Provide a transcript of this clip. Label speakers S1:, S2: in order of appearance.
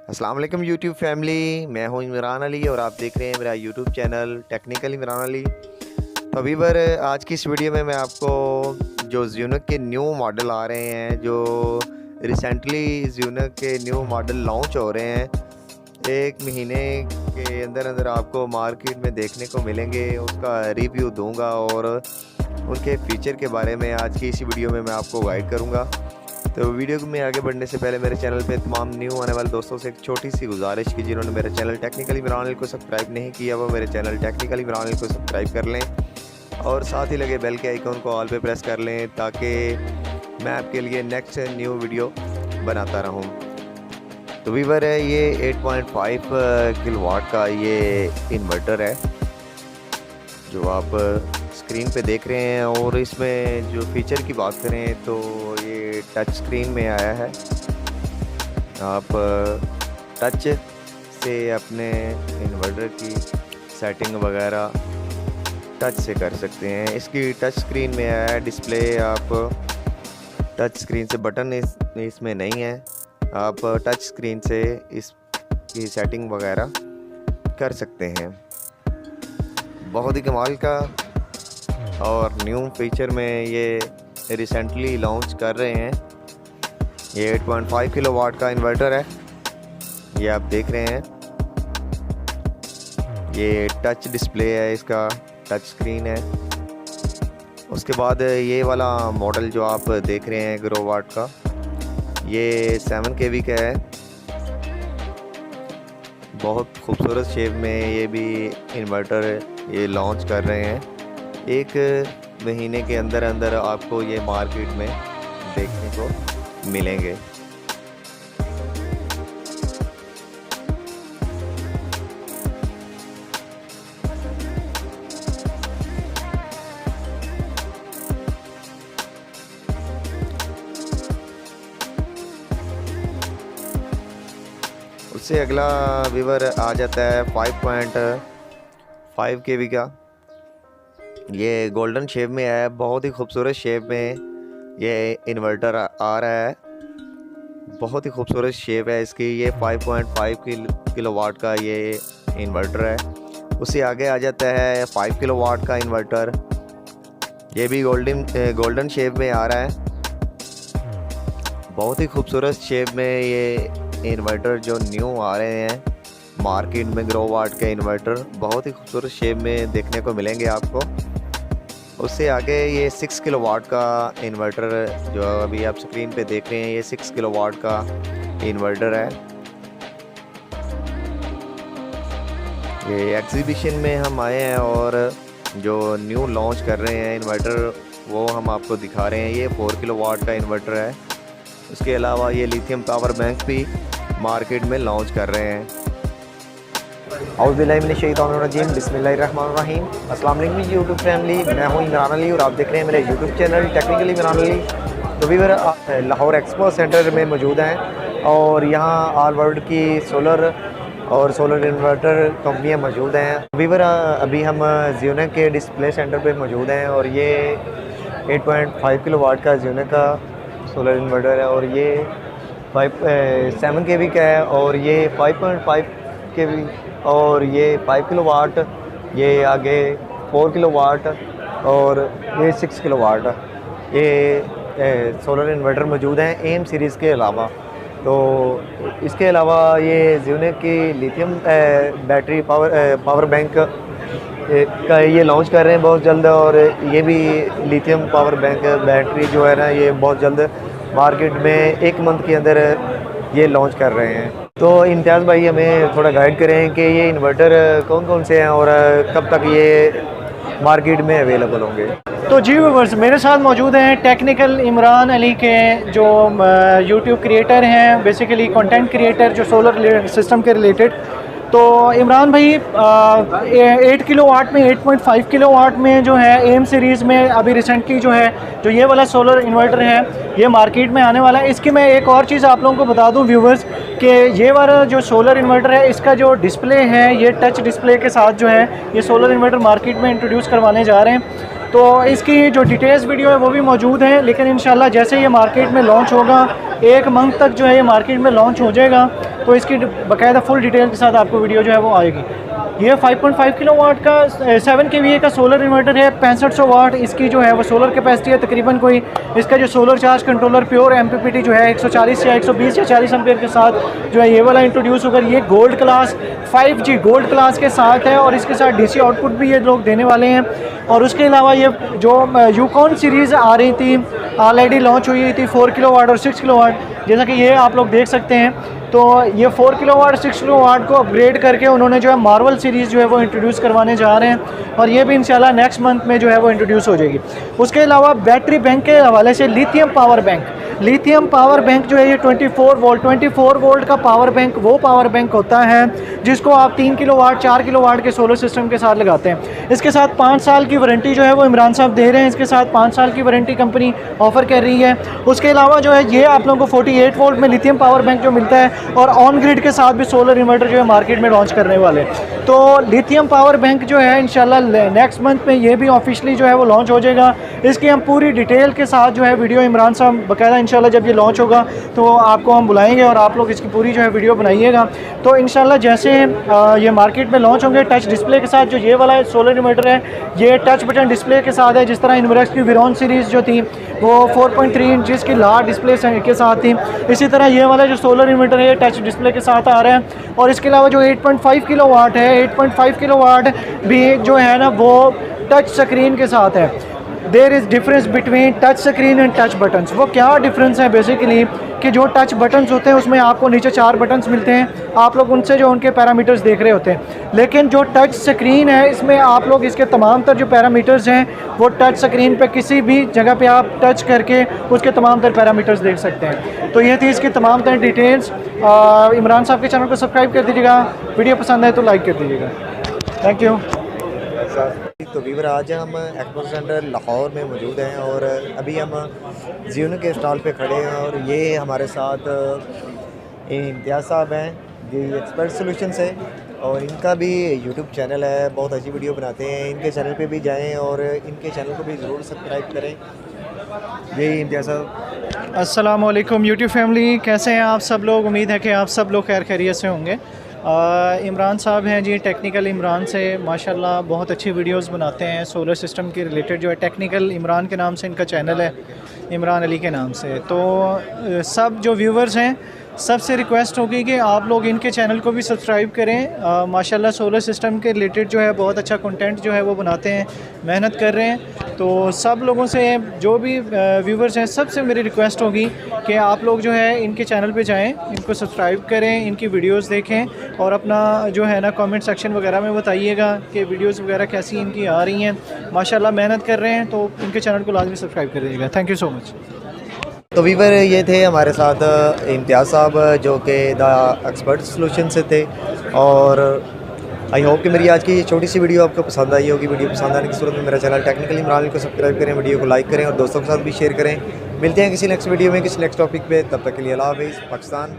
S1: अस्सलाम वालेकुम YouTube family. मैं हूं इमरान अली और आप देख रहे हैं मेरा YouTube channel technical Imran Ali. तो अभी पर आज की इस वीडियो में मैं आपको जो ज़्यूनिक के न्यू मॉडल आ रहे हैं, जो रिसेंटली ज़्यूनिक के न्यू मॉडल लॉन्च हो रहे हैं, एक महीने के अंदर अंदर आपको मार्केट में देखने को मिलेंगे, उसका रिव्यू दूंगा और उनके फ़ीचर के बारे में आज की इसी वीडियो में मैं आपको गाइड करूँगा। तो वीडियो में आगे बढ़ने से पहले मेरे चैनल पे तमाम न्यू आने वाले दोस्तों से एक छोटी सी गुजारिश की, जिन्होंने मेरे चैनल टेक्निकल इमरान अली को सब्सक्राइब नहीं किया वो मेरे चैनल टेक्निकल इमरान अली को सब्सक्राइब कर लें और साथ ही लगे बेल के आइकॉन को ऑल पे प्रेस कर लें ताकि मैं आपके लिए नेक्स्ट न्यू वीडियो बनाता रहूं। तो वीवर है ये 8.5 किलोवाट का ये इन्वर्टर है जो आप स्क्रीन पे देख रहे हैं। और इसमें जो फीचर की बात करें तो ये टच स्क्रीन में आया है। आप टच से अपने इन्वर्टर की सेटिंग वगैरह टच से कर सकते हैं। इसकी टच स्क्रीन में आया है डिस्प्ले। आप टच स्क्रीन से बटन इसमें नहीं है, आप टच स्क्रीन से इसकी सेटिंग वगैरह कर सकते हैं। बहुत ही कमाल का और न्यू फीचर में ये रिसेंटली लॉन्च कर रहे हैं। ये 8.5 किलोवाट का इन्वर्टर है, ये आप देख रहे हैं। ये टच डिस्प्ले है, इसका टच स्क्रीन है। उसके बाद ये वाला मॉडल जो आप देख रहे हैं ग्रो वाट का, ये 7 kV का है। बहुत खूबसूरत शेप में ये भी इन्वर्टर ये लॉन्च कर रहे हैं। एक महीने के अंदर अंदर आपको ये मार्केट में देखने को मिलेंगे। उससे अगला वीवर आ जाता है 5.5 kV का। ये गोल्डन शेप में है, बहुत ही खूबसूरत शेप में ये इन्वर्टर आ रहा है। बहुत ही खूबसूरत शेप है इसकी। ये 5.5 किलोवाट का ये इन्वर्टर है। उससे आगे आ जाता है 5 किलोवाट का इन्वर्टर। ये भी गोल्डन शेप में आ रहा है। बहुत ही खूबसूरत शेप में ये इन्वर्टर जो न्यू आ रहे हैं मार्केट में, ग्रो वाट के इन्वर्टर बहुत ही खूबसूरत शेप में देखने को मिलेंगे आपको। उससे आगे ये 6 किलोवाट का इन्वर्टर जो अभी आप स्क्रीन पे देख रहे हैं, ये 6 किलोवाट का इन्वर्टर है। ये एग्जीबिशन में हम आए हैं और जो न्यू लॉन्च कर रहे हैं इन्वर्टर वो हम आपको दिखा रहे हैं। ये 4 किलोवाट का इन्वर्टर है। उसके अलावा ये लिथियम पावर बैंक भी मार्केट में लॉन्च कर रहे हैं। औज़ुबिल्लाहिमिनश्शैतानिर्रजीम, बिस्मिल्लाहिर्रहमानिर्रहीम। अस्सलाम वालेकुम यूट्यूब फैमिली, मैं हूं इमरान अली और आप देख रहे हैं मेरे YouTube channel technical Imran Ali. तो वीवर लाहौर एक्सपो सेंटर में मौजूद हैं और यहाँ ऑल वर्ल्ड की सोलर इन्वर्टर कंपनियाँ मौजूद हैं। वीवर अभी हम ज़्यूनिक के डिस्प्ले सेंटर पे मौजूद हैं और ये 8.5 किलोवाट का ज़्यूनिक का सोलर इन्वर्टर है और ये 7 kV का है और ये 5.5 kV और ये 5 किलोवाट, ये आगे 4 किलोवाट और ये 6 किलोवाट ये सोलर इन्वर्टर मौजूद हैं एम सीरीज़ के अलावा। तो इसके अलावा ये ज़्यूनिक की लिथियम बैटरी पावर बैंक का ये लॉन्च कर रहे हैं बहुत जल्द। और ये भी लिथियम पावर बैंक बैटरी जो है ना, ये बहुत जल्द मार्केट में 1 मंथ के अंदर ये लॉन्च कर रहे हैं। तो इम्तियाज़ भाई हमें थोड़ा गाइड करें कि ये इन्वर्टर कौन कौन से हैं और कब तक ये मार्केट में अवेलेबल होंगे।
S2: तो जी व्यूअर्स, मेरे साथ मौजूद हैं टेक्निकल इमरान अली के जो यूट्यूब क्रिएटर हैं, बेसिकली कंटेंट क्रिएटर जो सोलर सिस्टम के रिलेटेड। तो इमरान भाई 8 किलोवाट में 8.5 किलोवाट में जो है एम सीरीज़ में अभी रिसेंटली जो है जो ये वाला सोलर इन्वर्टर है ये मार्केट में आने वाला है। इसकी मैं एक और चीज़ आप लोगों को बता दूं व्यूवर्स कि ये वाला जो सोलर इन्वर्टर है इसका जो डिस्प्ले है ये टच डिस्प्ले के साथ जो है ये सोलर इन्वर्टर मार्केट में इंट्रोड्यूस करवाने जा रहे हैं। तो इसकी जो डिटेल्स वीडियो है वो भी मौजूद है, लेकिन इंशाल्लाह जैसे ये मार्केट में लॉन्च होगा, 1 मंथ तक जो है ये मार्केट में लॉन्च हो जाएगा, तो इसकी बाकायदा फुल डिटेल के साथ आपको वीडियो जो है वो आएगी। ये 5.5 किलोवाट का 7 kVA का सोलर इन्वर्टर है, 6500 वाट इसकी जो है वो सोलर कैपेसिटी है तकरीबन। कोई इसका जो solar charge controller pure MPPT जो है 140 या 120 या 40 एम्पीयर के साथ जो है ये वाला इंट्रोड्यूस होकर ये gold class 5G gold class के साथ है, और इसके साथ DC आउटपुट भी ये लोग देने वाले हैं। और उसके अलावा ये जो यूकॉन सीरीज़ आ रही थी, ऑलरेडी लॉन्च हुई थी 4 किलोवाट और 6 किलोवाट, जैसा कि ये आप लोग देख सकते हैं। तो ये 4 किलोवाट 6 किलोवाट को अपग्रेड करके उन्होंने जो है मार्वल सीरीज़ जो है वो इंट्रोड्यूस करवाने जा रहे हैं, और ये भी इंशाल्लाह नेक्स्ट मंथ में जो है वो इंट्रोड्यूस हो जाएगी। उसके अलावा बैटरी बैंक के हवाले से लिथियम पावर बैंक जो है ये 24 वोल्ट का पावर बैंक वो पावर बैंक होता है जिसको आप 3 किलोवाट 4 किलोवाट के सोलर सिस्टम के साथ लगाते हैं। इसके साथ 5 साल की वारंटी जो है वो इमरान साहब दे रहे हैं, इसके साथ 5 साल की वारंटी कंपनी ऑफ़र कर रही है। उसके अलावा जो है ये आप लोगों को 48 वोल्ट में लिथियम पावर बैंक जो मिलता है, और ऑन ग्रिड के साथ भी सोलर इन्वर्टर जो है मार्केट में लॉन्च करने वाले। तो लिथियम पावर बैंक जो है इंशाल्लाह नेक्स्ट मंथ में ये भी ऑफिशियली जो है वो लॉन्च हो जाएगा। इसकी हम पूरी डिटेल के साथ जो है वीडियो इमरान साहब बाकायदा इंशाल्लाह जब ये लॉन्च होगा तो आपको हम बुलाएंगे और आप लोग इसकी पूरी जो है वीडियो बनाइएगा। तो इंशाल्लाह जैसे ये मार्केट में लॉन्च होंगे टच डिस्प्ले के साथ, जो ये वाला सोलर इन्वर्टर है ये टच बटन डिस्प्ले के साथ है, जिस तरह इन्वर्क्स की विरोन सीरीज़ जो थी वो 4.3 इंचज़ की लार्ज डिस्प्ले के साथ थी, इसी तरह ये वाला जो सोलर इन्वर्टर है टच डिस्प्ले के साथ आ रहा है। और इसके अलावा जो 8.5 किलोवाट है, 8.5 किलोवाट भी जो है ना वो टच स्क्रीन के साथ है। There is difference between touch screen and touch buttons. वो क्या डिफरेंस है बेसिकली कि जो टच बटन्स होते हैं उसमें आपको नीचे 4 बटन्स मिलते हैं, आप लोग उनसे जो उनके पैरामीटर्स देख रहे होते हैं, लेकिन जो टच स्क्रीन है इसमें आप लोग इसके तमाम तर जो पैरामीटर्स हैं वो टच स्क्रीन पे किसी भी जगह पे आप टच करके उसके तमाम तर पैरामीटर्स देख सकते हैं। तो ये थी इसकी तमाम तर डिटेल्स। इमरान साहब के चैनल को सब्सक्राइब कर दीजिएगा, वीडियो पसंद आए तो लाइक कर दीजिएगा। Thank you.
S1: तो वीवर आज हम एक्सपो सेंटर लाहौर में मौजूद हैं और अभी हम जियोनो के स्टॉल पे खड़े हैं, और ये हमारे साथ इम्तियाज़ साहब हैं, ये एक्सपर्ट सॉल्यूशन से, और इनका भी यूट्यूब चैनल है, बहुत अच्छी वीडियो बनाते हैं। इनके चैनल पे भी जाएं और इनके चैनल को भी ज़रूर सब्सक्राइब करें। यही इम्तियाज़ साहब।
S2: अस्सलाम वालेकुम यूट्यूब फैमिली, कैसे हैं आप सब लोग? उम्मीद है कि आप सब लोग खैर खैरियत से होंगे। इमरान साहब हैं जी, टेक्निकल इमरान से माशाल्लाह बहुत अच्छी वीडियोस बनाते हैं सोलर सिस्टम के रिलेटेड। जो है टेक्निकल इमरान के नाम से इनका चैनल है, इमरान अली के नाम से। तो सब जो व्यूवर्स हैं सबसे रिक्वेस्ट होगी कि आप लोग इनके चैनल को भी सब्सक्राइब करें। माशाल्लाह सोलर सिस्टम के रिलेटेड जो है बहुत अच्छा कंटेंट जो है वो बनाते हैं, मेहनत कर रहे हैं। तो सब लोगों से, जो भी व्यूवर्स हैं, सबसे मेरी रिक्वेस्ट होगी कि आप लोग जो है इनके चैनल पे जाएं, इनको सब्सक्राइब करें, इनकी वीडियोस देखें और अपना जो है ना कमेंट सेक्शन वगैरह में बताइएगा कि वीडियोस वगैरह कैसी इनकी आ रही हैं। माशाल्लाह मेहनत कर रहे हैं, तो इनके चैनल को लाजमी सब्सक्राइब कर दीजिएगा। Thank you so much.
S1: तो वीवर ये थे हमारे साथ इम्तियाज़ साहब जो कि द एक्सपर्ट सॉल्यूशन से थे, और आई होप कि मेरी आज की छोटी सी वीडियो आपको पसंद आई होगी। वीडियो पसंद आने की सूरत में मेरा चैनल टेक्निकल इमरान को सब्सक्राइब करें, वीडियो को लाइक करें और दोस्तों के साथ भी शेयर करें। मिलते हैं किसी नेक्स्ट वीडियो में किसी नेक्स्ट टॉपिक पे, तब तक के लिए अल्लाह हाफ़िज़। पाकिस्तान।